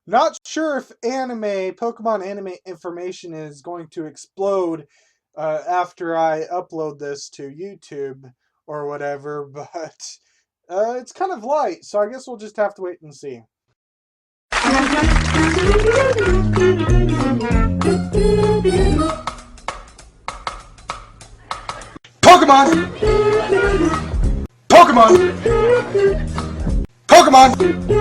Not sure if Pokemon anime information is going to explode after I upload this to YouTube or whatever, but it's kind of light, so I guess we'll just have to wait and see. Pokemon! Pokemon! Pokemon! Pokemon!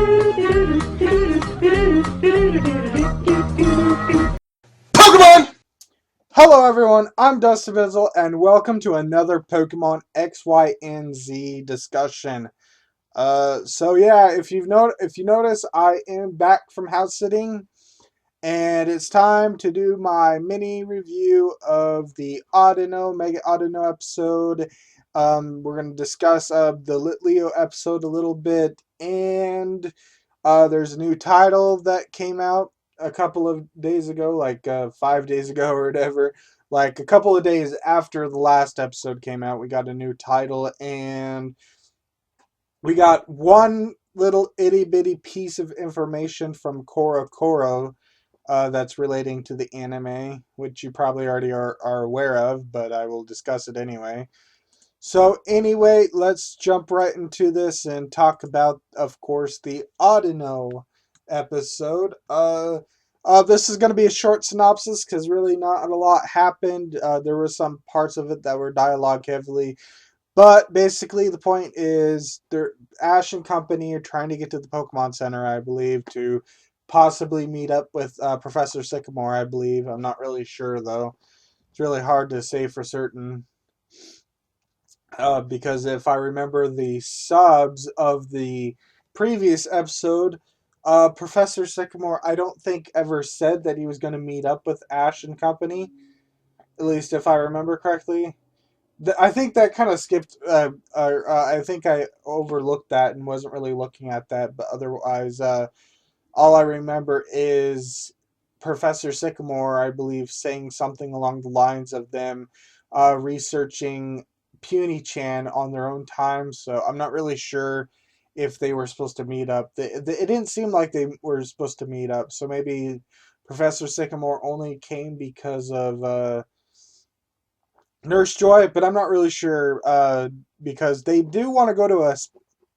Hello everyone, I'm Dustin Benzel, and welcome to another Pokemon XYZ discussion. So yeah, if you notice, I am back from house sitting, and it's time to do my mini review of the Audino Mega Audino episode. We're gonna discuss the Litleo episode a little bit, and there's a new title that came out a couple of days ago, like 5 days ago or whatever. Like a couple of days after the last episode came out, we got a new title, and we got one little itty bitty piece of information from Koro that's relating to the anime, which you probably already are aware of, but I will discuss it anyway. So anyway, let's jump right into this and talk about, of course, the Audino episode. This is going to be a short synopsis because really not a lot happened. There were some parts of it that were dialogue heavily, but basically the point is, Ash and company are trying to get to the Pokemon Center, I believe, to possibly meet up with Professor Sycamore. I believe. I'm not really sure though. It's really hard to say for certain. Because if I remember the subs of the previous episode, Professor Sycamore, I don't think ever said that he was going to meet up with Ash and company. At least if I remember correctly. I think that kind of skipped. I think I overlooked that and wasn't really looking at that. But otherwise, all I remember is Professor Sycamore, I believe, saying something along the lines of them researching Puny Chan on their own time. So I'm not really sure if they were supposed to meet up. It didn't seem like they were supposed to meet up. So maybe Professor Sycamore only came because of Nurse Joy, but I'm not really sure because they do want to go to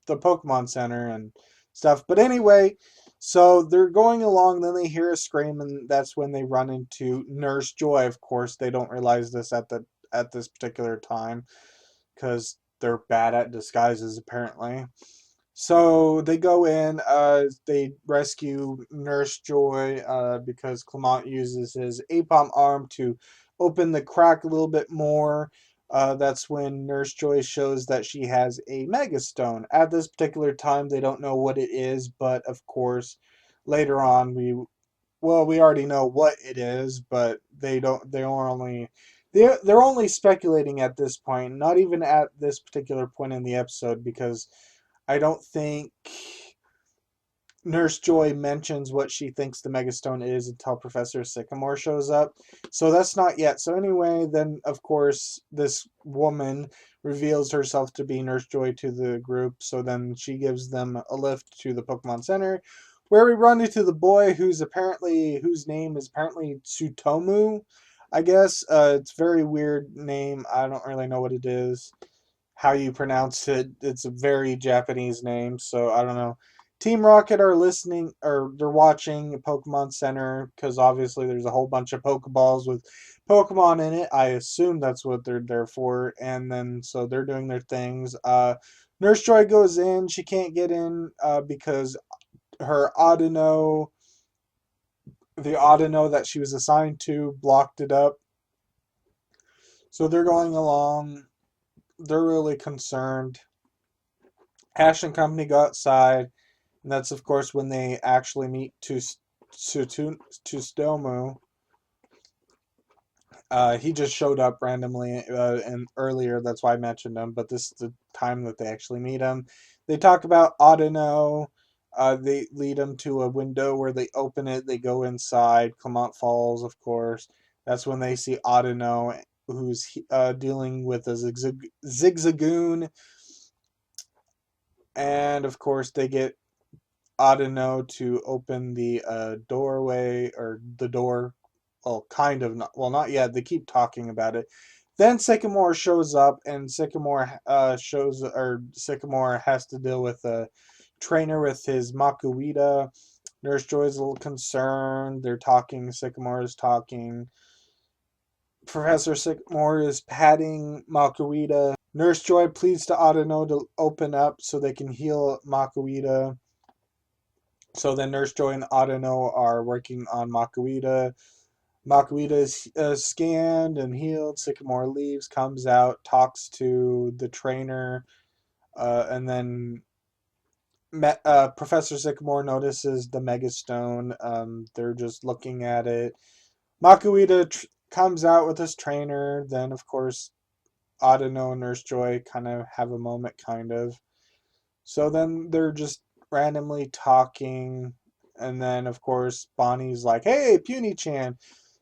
the Pokemon Center and stuff. But anyway, so they're going along, then they hear a scream, and that's when they run into Nurse Joy. Of course, they don't realize this at this particular time because they're bad at disguises apparently. So they go in, they rescue Nurse Joy because Clement uses his Apom arm to open the crack a little bit more. That's when Nurse Joy shows that she has a Mega Stone. At this particular time, they don't know what it is, but of course, later on, we already know what it is, but they don't. They're only speculating at this point, not even at this particular point in the episode, because I don't think Nurse Joy mentions what she thinks the Megastone is until Professor Sycamore shows up. So that's not yet. So anyway, then of course this woman reveals herself to be Nurse Joy to the group. So then she gives them a lift to the Pokemon Center, where we run into the boy whose name is apparently Tsutomu. I guess it's a very weird name. I don't really know what it is, how you pronounce it. It's a very Japanese name, so I don't know. Team Rocket are listening, or they're watching Pokemon Center because obviously there's a whole bunch of Pokeballs with Pokemon in it. I assume that's what they're there for, and then so they're doing their things. Nurse Joy goes in. She can't get in because her Audino, the Audino that she was assigned to, blocked it up. So they're going along. They're really concerned. Ash and company go outside, and that's of course when they actually meet to Stomu. He just showed up randomly and earlier. That's why I mentioned him. But this is the time that they actually meet him. They talk about Audino. They lead him to a window where they open it. They go inside. Clement falls, of course. That's when they see Audino, who's dealing with a Zigzagoon. And of course, they get Audino to open the doorway or the door. Well, kind of not. Well, not yet. They keep talking about it. Then Sycamore shows up, and Sycamore has to deal with a trainer with his Makuita. Nurse Joy's a little concerned. They're talking. Sycamore is talking. Professor Sycamore is patting Makuita. Nurse Joy pleads to Audino to open up so they can heal Makuita. So then Nurse Joy and Audino are working on Makuita. Makuita is scanned and healed. Sycamore leaves, comes out, talks to the trainer, and then Professor Sycamore notices the Mega Stone. They're just looking at it. Makuita comes out with his trainer. Then, of course, Audino and Nurse Joy kind of have a moment, kind of. So then they're just randomly talking. And then, of course, Bonnie's like, hey, Puny-chan.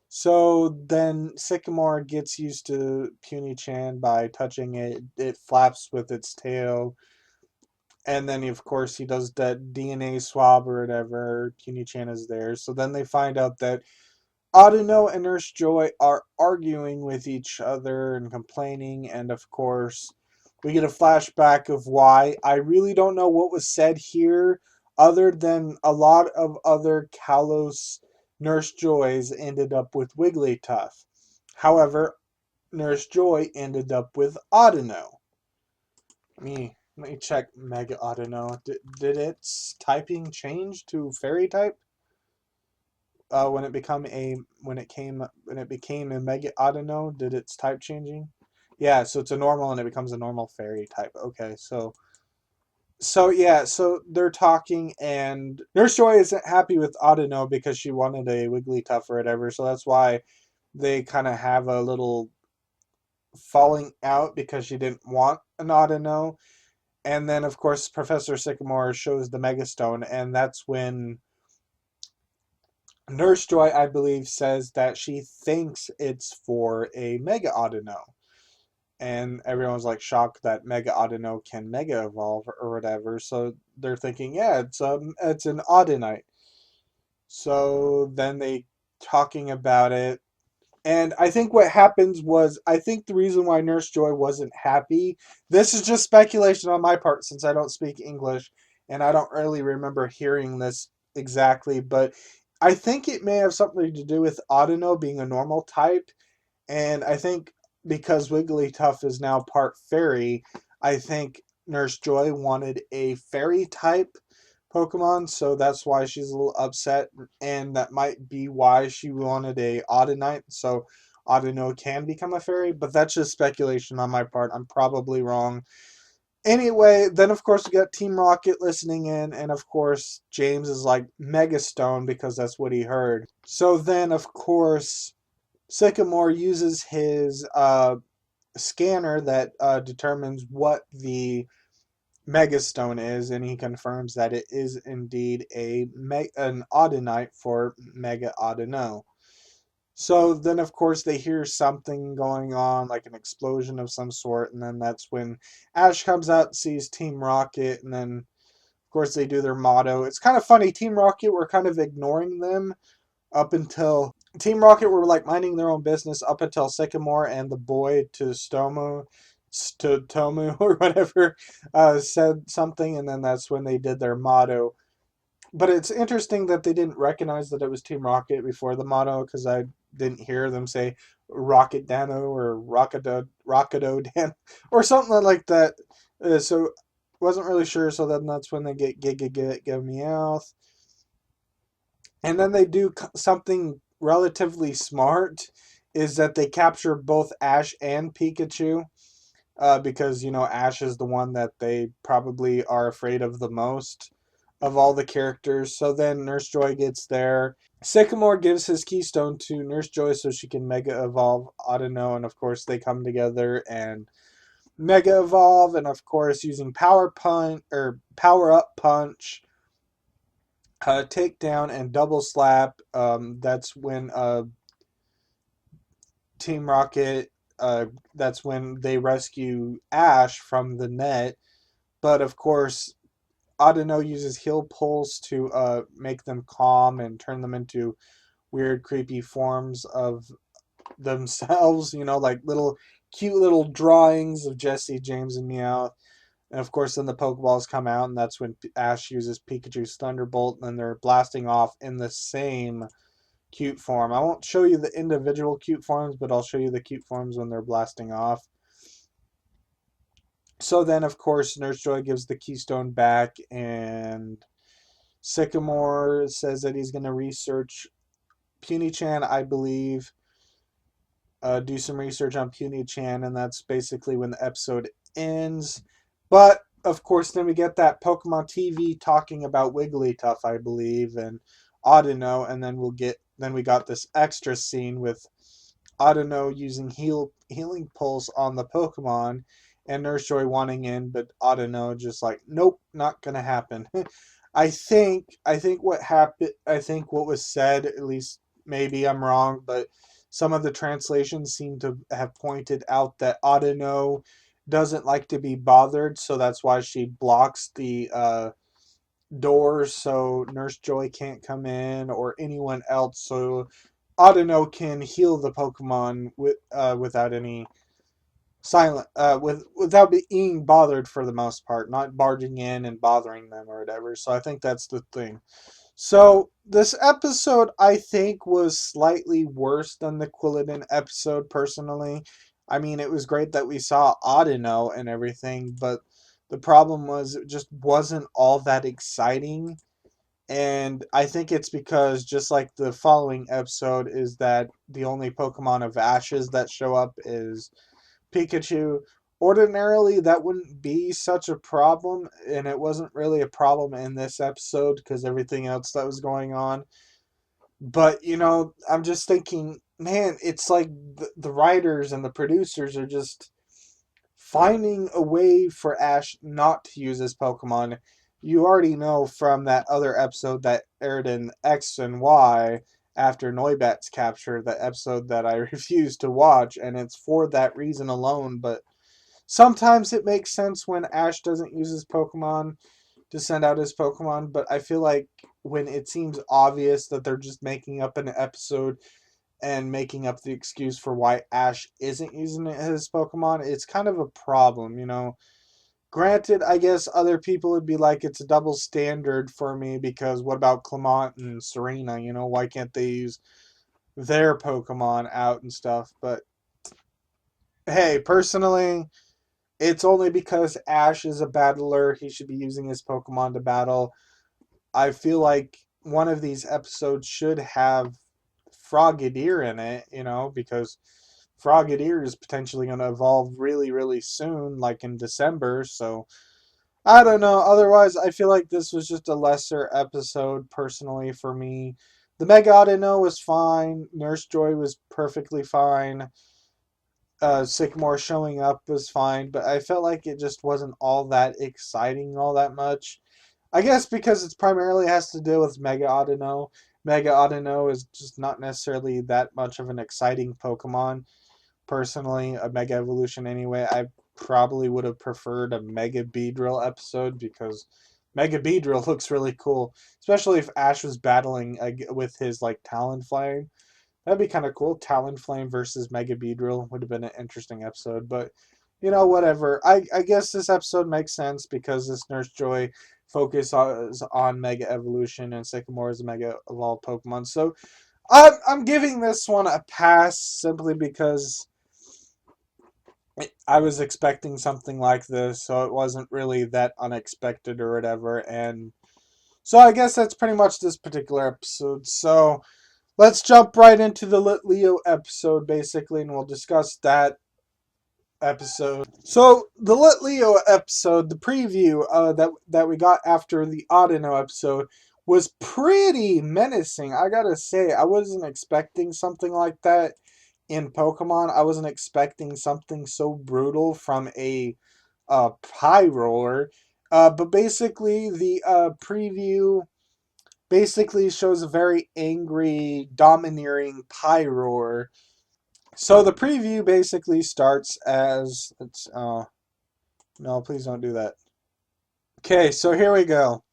So then Sycamore gets used to Puny-chan by touching it. It flaps with its tail. And then, of course, he does that DNA swab or whatever. Puny-chan is there. So then they find out that Audino and Nurse Joy are arguing with each other and complaining. And, of course, we get a flashback of why. I really don't know what was said here other than a lot of other Kalos Nurse Joys ended up with Wigglytuff. However, Nurse Joy ended up with Audino. Let me check Mega Audino. Did its typing change to Fairy type? When it became a Mega Audino, did its type changing? Yeah, so it's a normal and it becomes a normal Fairy type. Okay, so yeah, so they're talking and Nurse Joy isn't happy with Audino because she wanted a Wigglytuff or whatever, so that's why they kind of have a little falling out because she didn't want an Audino. And then, of course, Professor Sycamore shows the Megastone, and that's when Nurse Joy, I believe, says that she thinks it's for a Mega Audino. And everyone's like shocked that Mega Audino can Mega Evolve or whatever. So they're thinking, yeah, it's an Audinite. So then they talking about it. And I think what happens was, I think the reason why Nurse Joy wasn't happy, this is just speculation on my part since I don't speak English and I don't really remember hearing this exactly, but I think it may have something to do with Audino being a normal type. And I think because Wigglytuff is now part fairy, I think Nurse Joy wanted a fairy type Pokemon, so that's why she's a little upset, and that might be why she wanted a Audinite, so Audino can become a fairy, but that's just speculation on my part. I'm probably wrong. Anyway, then of course we got Team Rocket listening in, and of course James is like Megastone because that's what he heard. So then of course Sycamore uses his scanner that determines what the Megastone is, and he confirms that it is indeed an Audinite for Mega Audino. So then, of course, they hear something going on, like an explosion of some sort, and then that's when Ash comes out, sees Team Rocket, and then, of course, they do their motto. It's kind of funny. Team Rocket were kind of ignoring them up until Team Rocket were like minding their own business up until Sycamore and the boy to Tomu or whatever said something, and then that's when they did their motto. But it's interesting that they didn't recognize that it was Team Rocket before the motto, because I didn't hear them say Rocket Dano or Rockedo Dan or something like that. So wasn't really sure. So then that's when they get Giga Meowth. And then they do something relatively smart, is that they capture both Ash and Pikachu, because, you know, Ash is the one that they probably are afraid of the most of all the characters. So then Nurse Joy gets there. Sycamore gives his keystone to Nurse Joy so she can Mega Evolve Audino, and of course they come together and Mega Evolve, and of course using Power Up Punch, Takedown, and Double Slap. That's when Team Rocket, that's when they rescue Ash from the net. But of course, Audino uses heal pulse to make them calm and turn them into weird, creepy forms of themselves. You know, like little cute little drawings of Jesse, James, and Meowth. And of course, then the Pokeballs come out, and that's when Ash uses Pikachu's Thunderbolt, and then they're blasting off in the same cute form. I won't show you the individual cute forms, but I'll show you the cute forms when they're blasting off. So then, of course, Nurse Joy gives the Keystone back, and Sycamore says that he's going to research Puny-chan, I believe, do some research on Puny-chan, and that's basically when the episode ends. But of course, then we get that Pokemon TV talking about Wigglytuff, I believe, and Audino, and then we got this extra scene with Audino using healing pulse on the Pokemon, and Nurse Joy wanting in, but Audino just like, nope, not gonna happen. I think what happened. I think what was said, at least maybe I'm wrong, but some of the translations seem to have pointed out that Audino doesn't like to be bothered, so that's why she blocks the doors so Nurse Joy can't come in or anyone else, so Audino can heal the Pokemon without any without being bothered for the most part, not barging in and bothering them or whatever. So I think that's the thing. So this episode, I think, was slightly worse than the Quilladin episode, personally. I mean, it was great that we saw Audino and everything, but the problem was it just wasn't all that exciting. And I think it's because, just like the following episode, is that the only Pokemon of Ashes that show up is Pikachu. Ordinarily, that wouldn't be such a problem, and it wasn't really a problem in this episode because everything else that was going on. But, I'm just thinking, man, it's like the writers and the producers are just finding a way for Ash not to use his Pokemon. You already know from that other episode that aired in X and Y after Noibat's capture, the episode that I refused to watch, and it's for that reason alone. But sometimes it makes sense when Ash doesn't use his Pokemon to send out his Pokemon, but I feel like when it seems obvious that they're just making up an episode and making up the excuse for why Ash isn't using his Pokemon, it's kind of a problem. Granted, I guess other people would be like, it's a double standard for me because what about Clement and Serena? Why can't they use their Pokemon out and stuff? But hey, personally, it's only because Ash is a battler. He should be using his Pokemon to battle. I feel like one of these episodes should have Frogadier in it, because Frogadier is potentially going to evolve really, really soon, like in December. So I don't know. Otherwise, I feel like this was just a lesser episode, personally, for me. The Mega Audino was fine. Nurse Joy was perfectly fine. Sycamore showing up was fine, but I felt like it just wasn't all that exciting, all that much. I guess because it's primarily has to do with Mega Audino. Mega Audino is just not necessarily that much of an exciting Pokemon. Personally, a Mega Evolution anyway. I probably would have preferred a Mega Beedrill episode because Mega Beedrill looks really cool, especially if Ash was battling with his like Talonflame. That'd be kind of cool. Talonflame versus Mega Beedrill would have been an interesting episode, but whatever. I guess this episode makes sense because this Nurse Joy focus on Mega Evolution and Sycamore is a Mega Evolved Pokemon. So I'm giving this one a pass simply because I was expecting something like this, so it wasn't really that unexpected or whatever. And so I guess that's pretty much this particular episode. So let's jump right into the Litleo episode, basically, and we'll discuss that episode. So the Litleo episode, the preview that we got after the Audino episode, was pretty menacing. I gotta say, I wasn't expecting something like that in Pokemon. I wasn't expecting something so brutal from a pie roller. But basically, the preview basically shows a very angry, domineering Pyroar. So the preview basically starts as it's no, please don't do that. Okay, so here we go.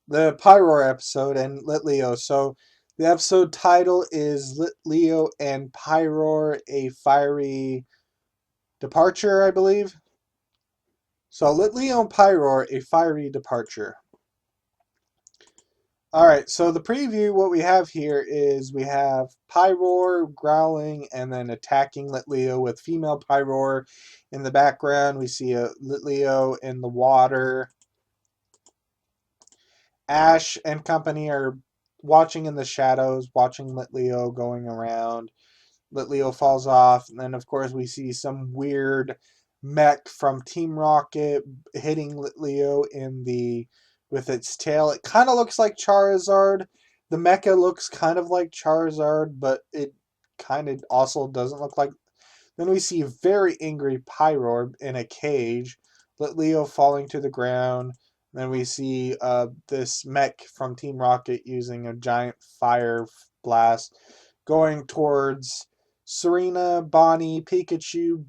The Pyroar episode and Litleo. So the episode title is Litleo and Pyroar, a fiery departure, I believe. So Litleo and Pyroar, a fiery departure. Alright, so the preview, what we have here is we have Pyroar growling and then attacking Litleo with female Pyroar in the background. We see a Litleo in the water. Ash and company are watching in the shadows, watching Litleo going around. Litleo falls off, and then of course we see some weird mech from Team Rocket hitting Litleo in the with its tail. It kind of looks like Charizard. The mecha looks kind of like Charizard, but it kind of also doesn't look like. Then we see a very angry Pyroar in a cage, Litleo falling to the ground. Then we see this mech from Team Rocket using a giant fire blast going towards Serena, Bonnie, Pikachu,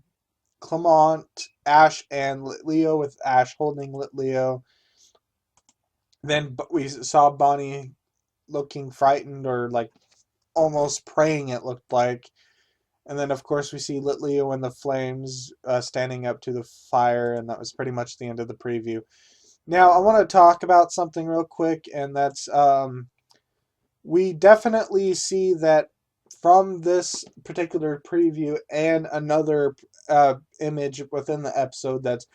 Clement, Ash, and Litleo, with Ash holding Litleo. Then we saw Bonnie looking frightened or like almost praying, it looked like. And then, of course, we see Litleo and the flames standing up to the fire, and that was pretty much the end of the preview. Now, I want to talk about something real quick, and that's we definitely see that from this particular preview and another image within the episode that's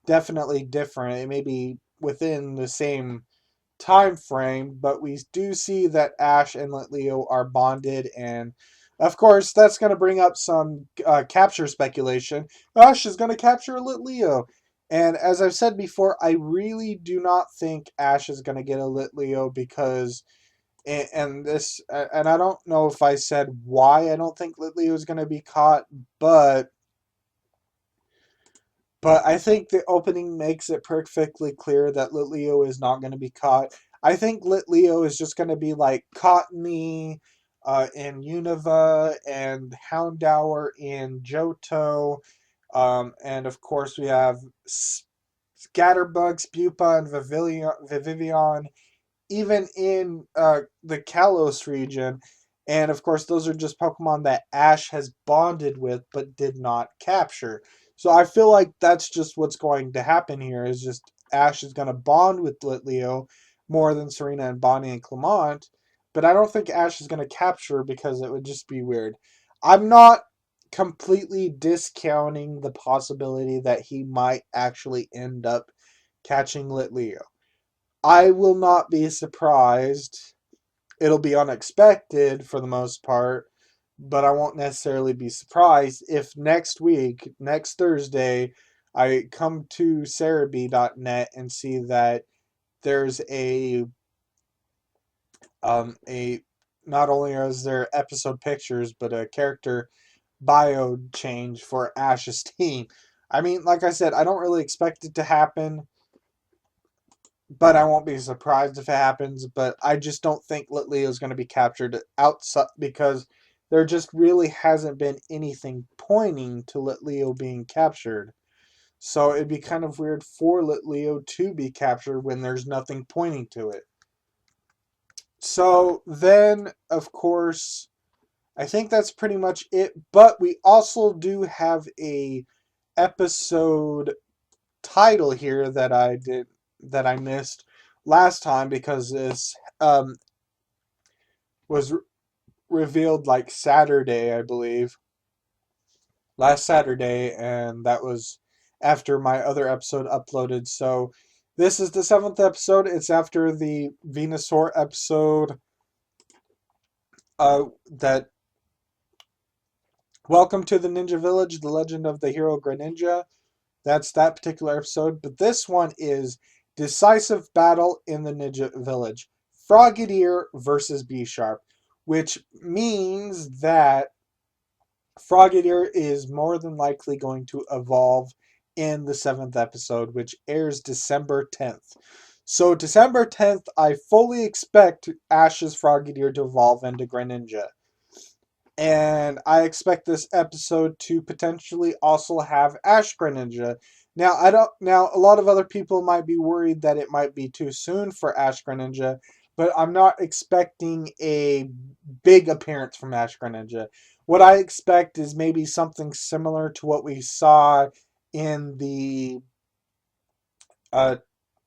definitely different. It may be within the same time frame, but we do see that Ash and Litleo are bonded, and of course that's going to bring up some capture speculation. Ash is going to capture Litleo, and as I've said before, I really do not think Ash is going to get a Litleo because and I don't know if I said why I don't think Litleo is going to be caught, but I think the opening makes it perfectly clear that Litleo is not going to be caught. I think Litleo is just going to be like Cottony in Unova and Houndour in Johto. And of course, we have Scatterbug, Spupa, and Vivian even in the Kalos region. And of course, those are just Pokemon that Ash has bonded with but did not capture. So I feel like that's just what's going to happen here is just Ash is going to bond with Litleo more than Serena and Bonnie and Clement. But I don't think Ash is going to capture because it would just be weird. I'm not completely discounting the possibility that he might actually end up catching Litleo. I will not be surprised. It'll be unexpected for the most part, but I won't necessarily be surprised if next week, next Thursday, I come to Cerebi.net and see that there's a not only is there episode pictures, but a character bio change for Ash's team. I mean, like I said, I don't really expect it to happen, but I won't be surprised if it happens. But I just don't think Litleo is going to be captured outside because there just really hasn't been anything pointing to Litleo being captured. So it'd be kind of weird for Litleo to be captured when there's nothing pointing to it. So then, of course, I think that's pretty much it. But we also do have a episode title here that I missed last time because this was revealed like Saturday, I believe, last Saturday, and that was after my other episode uploaded. So this is the seventh episode. It's after the Venusaur episode. That Welcome to the Ninja Village: The Legend of the Hero Greninja. That's that particular episode. But this one is Decisive Battle in the Ninja Village. Frogadier versus B-Sharp, which means that Frogadier is more than likely going to evolve in the seventh episode, which airs December 10th. So December 10th, I fully expect Ash's Frogadier to evolve into Greninja. And I expect this episode to potentially also have Ash Greninja. Now I don't. Now a lot of other people might be worried that it might be too soon for Ash Greninja, but I'm not expecting a big appearance from Ash Greninja. What I expect is maybe something similar to what we saw in the uh,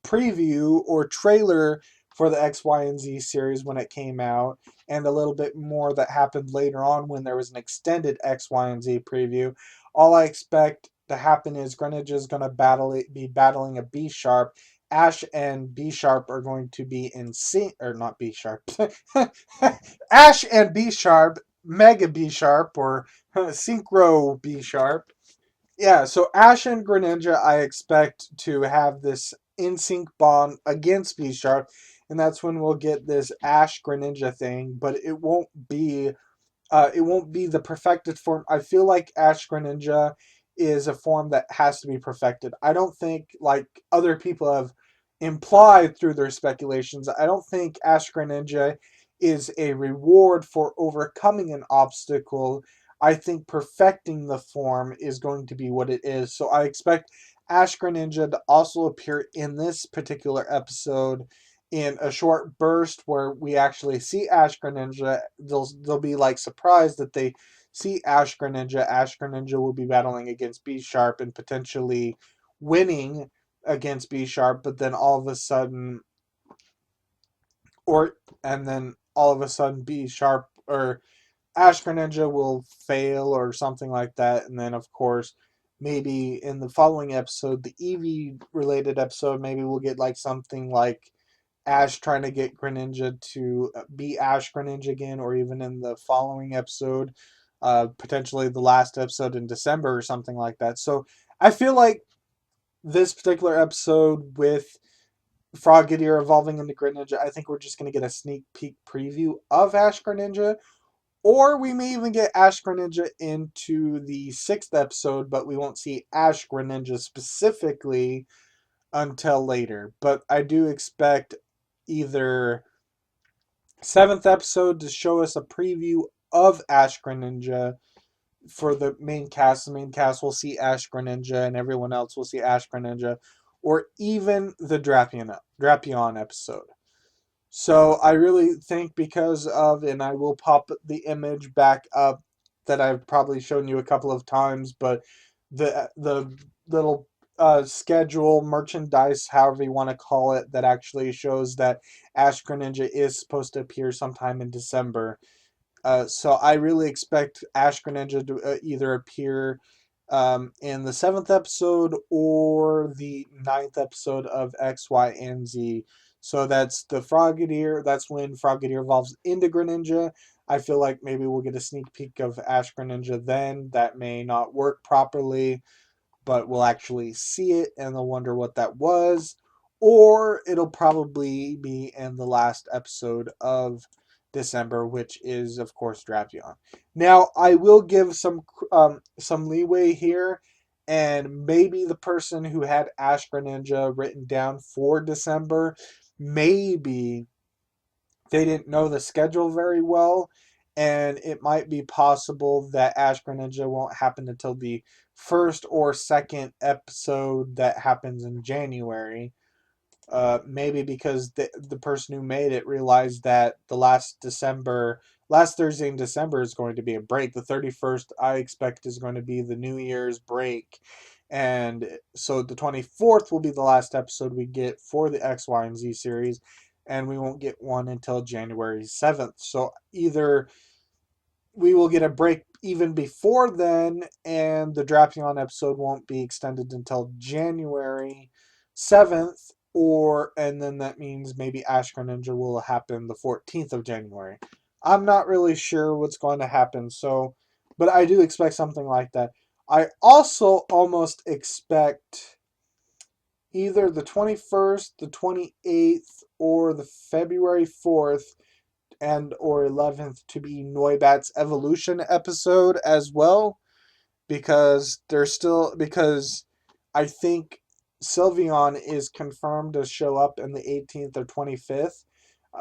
preview or trailer for the X, Y, and Z series when it came out, and a little bit more that happened later on when there was an extended X, Y, and Z preview. All I expect to happen is Greninja is going to be battling a B Sharp. Ash and B Sharp are going to be in sync, or not B Sharp. Ash and B Sharp, Mega B Sharp, or Synchro B Sharp. Yeah, so Ash and Greninja, I expect to have this in sync bond against B Sharp, and that's when we'll get this Ash Greninja thing. But it won't be the perfected form. I feel like Ash Greninja is a form that has to be perfected. I don't think, like other people have implied through their speculations, I don't think Ash Greninja is a reward for overcoming an obstacle. I think perfecting the form is going to be what it is. So I expect Ash Greninja to also appear in this particular episode in a short burst where we actually see Ash Greninja. They'll be like surprised that they see Ash Greninja. Ash Greninja will be battling against B Sharp and potentially winning against B Sharp, but then all of a sudden, or and then all of a sudden B Sharp or Ash Greninja will fail or something like that, and then of course maybe in the following episode, the Eevee related episode, maybe we'll get like something like Ash trying to get Greninja to be Ash Greninja again, or even in the following episode, potentially the last episode in December or something like that. So I feel like this particular episode with Frogadier evolving into Greninja, I think we're just going to get a sneak peek preview of Ash Greninja, or we may even get Ash Greninja into the sixth episode, but we won't see Ash Greninja specifically until later. But I do expect either seventh episode to show us a preview of Ash Greninja for the main cast. The main cast will see Ash Greninja, and everyone else will see Ash Greninja, or even the Drapion episode. So I really think because of, and I will pop the image back up that I've probably shown you a couple of times, but the little schedule, merchandise, however you want to call it, that actually shows that Ash Greninja is supposed to appear sometime in December. So I really expect Ash Greninja to either appear in the seventh episode or the ninth episode of X, Y, and Z. So that's the Frogadier. That's when Frogadier evolves into Greninja. I feel like maybe we'll get a sneak peek of Ash Greninja then. That may not work properly, but we'll actually see it and they'll wonder what that was. Or it'll probably be in the last episode of December, which is, of course, Drapion. Now, I will give some leeway here, and maybe the person who had Ash Greninja written down for December, maybe they didn't know the schedule very well, and it might be possible that Ash Greninja won't happen until the first or second episode that happens in January. Maybe because the person who made it realized that the last Thursday in December is going to be a break. The 31st, I expect, is going to be the New Year's break. And so the 24th will be the last episode we get for the X, Y, and Z series. And we won't get one until January 7th. So either we will get a break even before then, and the Drapion episode won't be extended until January 7th, and then that means maybe Ash Greninja will happen the 14th of January. I'm not really sure what's going to happen, but I do expect something like that. I also almost expect either the 21st, the 28th, or the February 4th and or 11th to be Noibat's evolution episode as well, because I think Sylveon is confirmed to show up in the 18th or 25th.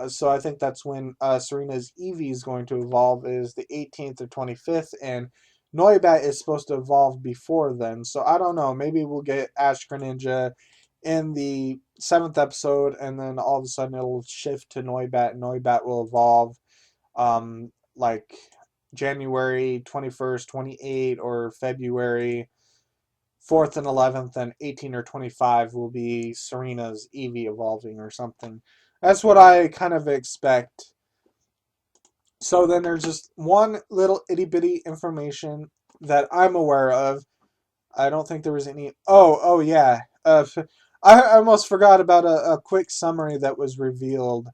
So I think that's when Serena's Eevee is going to evolve, is the 18th or 25th, and Noibat is supposed to evolve before then. So I don't know. Maybe we'll get Ash Greninja in the 7th episode, and then all of a sudden it'll shift to Noibat, and Noibat will evolve like January 21st, 28, or February 4th and 11th, and 18 or 25 will be Serena's Eevee evolving or something. That's what I kind of expect. So then there's just one little itty bitty information that I'm aware of. I don't think there was any. Oh yeah. I almost forgot about a quick summary that was revealed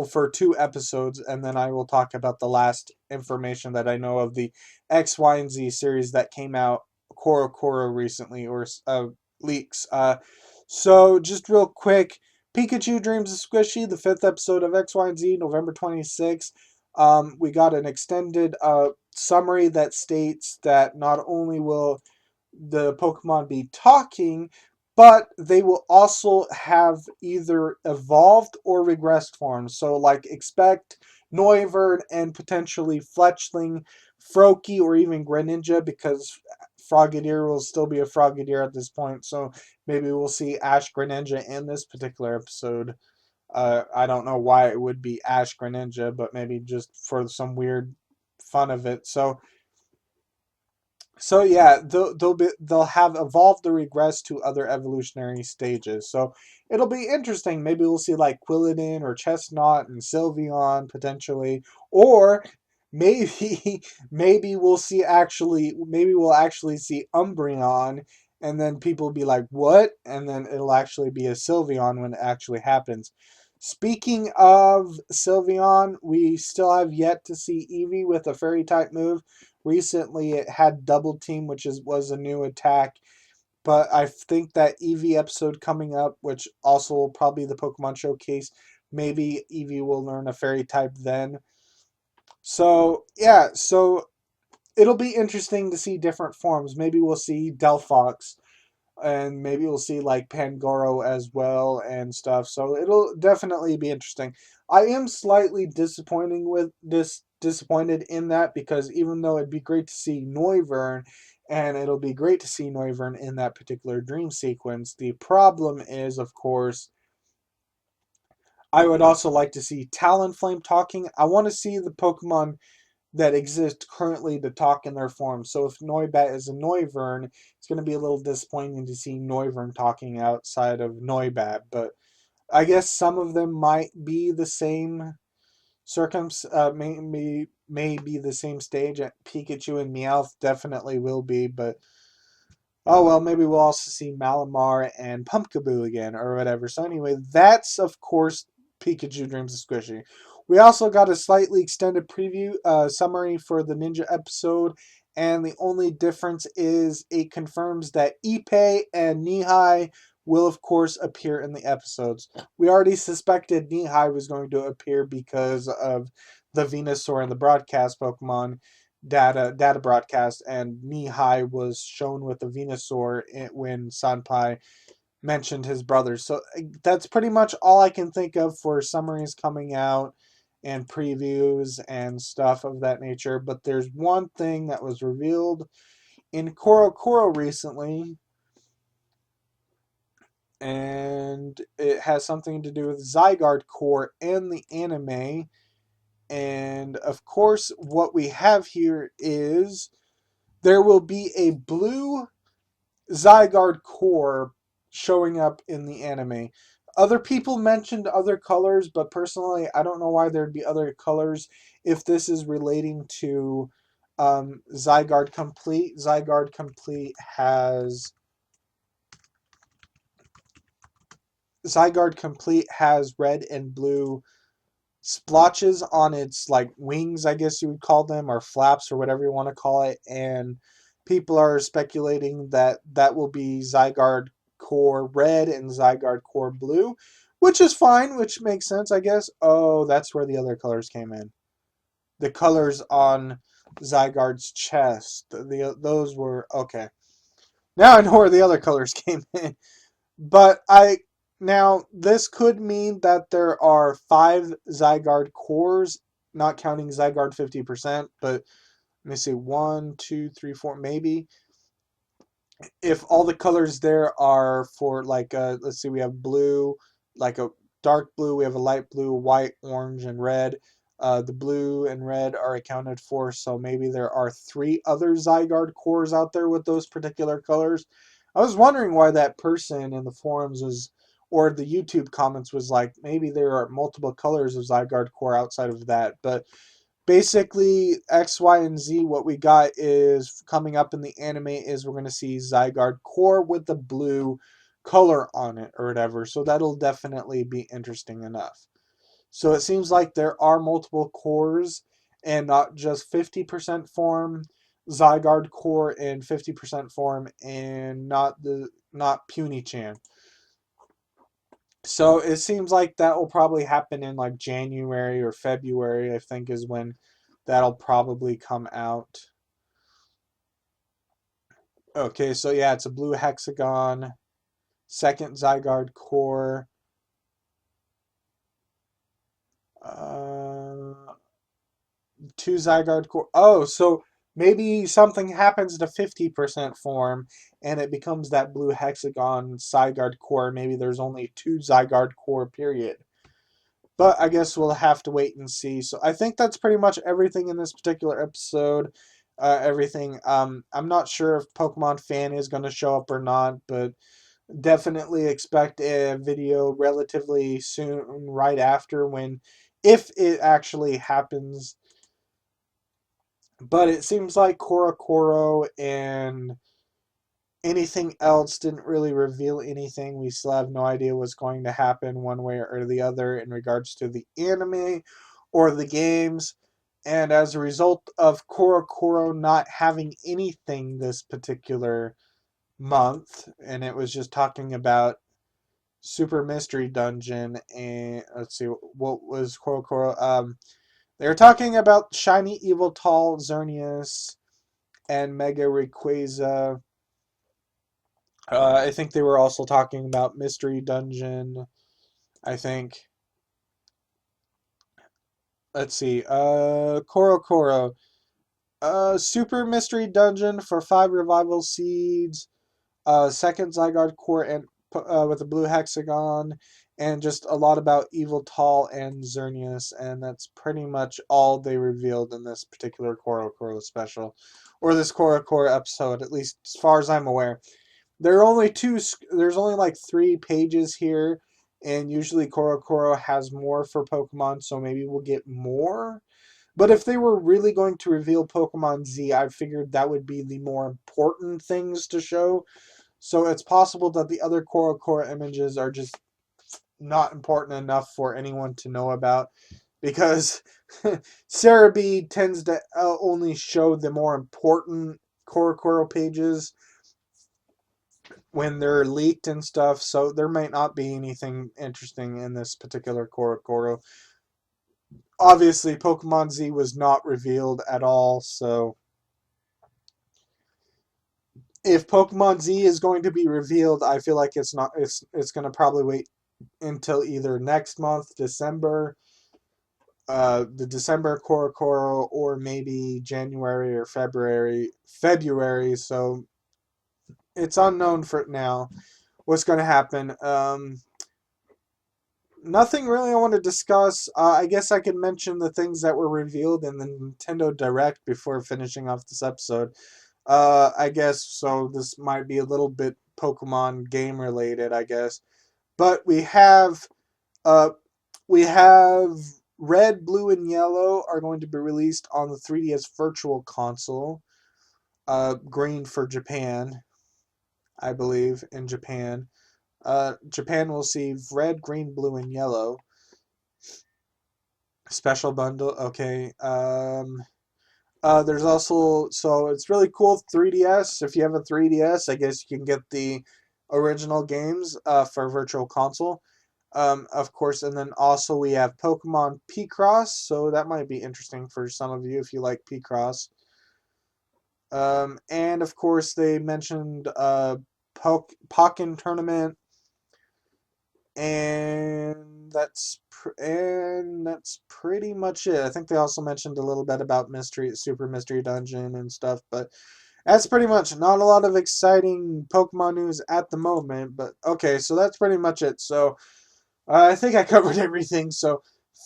for 2 episodes, and then I will talk about the last information that I know of the X, Y, and Z series that came out Koro recently, or leaks. So just real quick, Pikachu Dreams of Squishy, the 5th episode of X, Y, and Z, November 26th. We got an extended summary that states that not only will the Pokemon be talking, but they will also have either evolved or regressed forms. So, like, expect Noivern and potentially Fletchling, Froakie, or even Greninja, because Frogadier will still be a Frogadier at this point. So maybe we'll see Ash Greninja in this particular episode. I don't know why it would be Ash Greninja, but maybe just for some weird fun of it. So yeah, they'll have evolved or regressed to other evolutionary stages. So it'll be interesting. Maybe we'll see like Quilladin or Chestnut and Sylveon potentially, or maybe maybe we'll actually see Umbreon, and then people will be like, "What?" And then it'll actually be a Sylveon when it actually happens. Speaking of Sylveon, we still have yet to see Eevee with a fairy type move. Recently, it had Double Team, which was a new attack. But I think that Eevee episode coming up, which also will probably be the Pokemon Showcase, maybe Eevee will learn a fairy type then. So, yeah, so it'll be interesting to see different forms. Maybe we'll see Delphox, and maybe we'll see like Pangoro as well and stuff. So it'll definitely be interesting. I am slightly disappointed in that, because even though it'd be great to see Noivern, and it'll be great to see Noivern in that particular dream sequence, the problem is, of course, I would also like to see Talonflame talking. I want to see the Pokemon that exist currently to talk in their form. So if Noibat is a Noivern, it's going to be a little disappointing to see Noivern talking outside of Noibat. But I guess some of them might be the same may be the same stage. Pikachu and Meowth definitely will be, but oh well, maybe we'll also see Malamar and Pumpkaboo again or whatever. So anyway, that's of course Pikachu Dreams of Squishy. We also got a slightly extended preview summary for the Ninja episode, and the only difference is it confirms that Ippei and Nihai will of course appear in the episodes. We already suspected Nihai was going to appear because of the Venusaur and the broadcast Pokemon data broadcast, and Nihai was shown with the Venusaur when Sanpai mentioned his brothers. So that's pretty much all I can think of for summaries coming out and previews and stuff of that nature. But there's one thing that was revealed in Koro recently, and it has something to do with Zygarde Core and the anime. And of course, what we have here is there will be a blue Zygarde core showing up in the anime. Other people mentioned other colors, but personally, I don't know why there'd be other colors if this is relating to Zygarde Complete. Zygarde Complete has red and blue splotches on its like wings, I guess you would call them, or flaps, or whatever you want to call it, and people are speculating that that will be Zygarde Core Red and Zygarde Core Blue, which is fine, which makes sense, I guess. Oh, that's where the other colors came in. The colors on Zygarde's chest, those were okay. Now I know where the other colors came in. But now this could mean that there are 5 Zygarde cores, not counting Zygarde 50%, but Let me see, 1, 2, 3, 4, maybe. If all the colors there are for like, let's see, we have blue, like a dark blue, we have a light blue, white, orange, and red. The blue and red are accounted for, so maybe there are 3 other Zygarde cores out there with those particular colors. I was wondering why that person in the forums was, or the YouTube comments was like, maybe there are multiple colors of Zygarde core outside of that, but basically X, Y, and Z, what we got is coming up in the anime is we're going to see Zygarde core with the blue color on it or whatever. So that'll definitely be interesting enough. So it seems like there are multiple cores and not just 50% form Zygarde core and 50% form and not Puny-chan. So it seems like that will probably happen in like January or February, I think is when that'll probably come out. Okay, so yeah, it's a blue hexagon, second Zygarde core. Uh, 2 Zygarde core. Oh, so maybe something happens to 50% form and it becomes that blue hexagon Zygarde core. Maybe there's only 2 Zygarde core, period. But I guess we'll have to wait and see. So I think that's pretty much everything in this particular episode. Everything. I'm not sure if Pokemon Fan is going to show up or not, but definitely expect a video relatively soon, right after when, if it actually happens. But it seems like Korokoro and anything else didn't really reveal anything. We still have no idea what's going to happen one way or the other in regards to the anime or the games. And as a result of Korokoro not having anything this particular month, and it was just talking about Super Mystery Dungeon and let's see what was Korokoro. They were talking about Shiny Evil Tall Xerneas and Mega Rayquaza. I think they were also talking about Mystery Dungeon. I think. Let's see. Korokoro. Super Mystery Dungeon for 5 Revival Seeds. Second Zygarde core and with a blue hexagon. And just a lot about Evil Tall and Xerneas. And that's pretty much all they revealed in this particular Korokoro special. Or this Korokoro episode, at least as far as I'm aware. There are only two. There's only like 3 pages here, and usually Korokoro has more for Pokemon, so maybe we'll get more. But if they were really going to reveal Pokemon Z, I figured that would be the more important things to show. So it's possible that the other Korokoro images are just not important enough for anyone to know about, because Cerebi tends to only show the more important Korokoro pages when they're leaked and stuff, so there might not be anything interesting in this particular Korokoro. Obviously, Pokemon Z was not revealed at all, so if Pokemon Z is going to be revealed, I feel like it's going to probably wait until either next month, December, the December Korokoro, or maybe January or February. So it's unknown for now what's going to happen. Nothing really I want to discuss. I guess I could mention the things that were revealed in the Nintendo Direct before finishing off this episode. I guess so. This might be a little bit Pokemon game related, I guess. But uh, we have Red, Blue, and Yellow are going to be released on the 3DS Virtual Console. Green for Japan, I believe, in Japan. Japan will see red, green, blue, and yellow. Special bundle, okay. There's also, so it's really cool, 3DS. If you have a 3DS, I guess you can get the original games for Virtual Console. Of course, and then also we have Pokemon Picross, so that might be interesting for some of you if you like Picross. And of course, they mentioned Pokken Tournament. And that's pretty much it. I think they also mentioned a little bit about Super Mystery Dungeon and stuff, but that's pretty much not a lot of exciting Pokemon news at the moment. But okay, so that's pretty much it. So I think I covered everything. So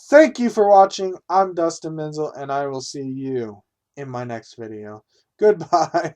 thank you for watching. I'm Dustin Benzel, and I will see you in my next video. Goodbye.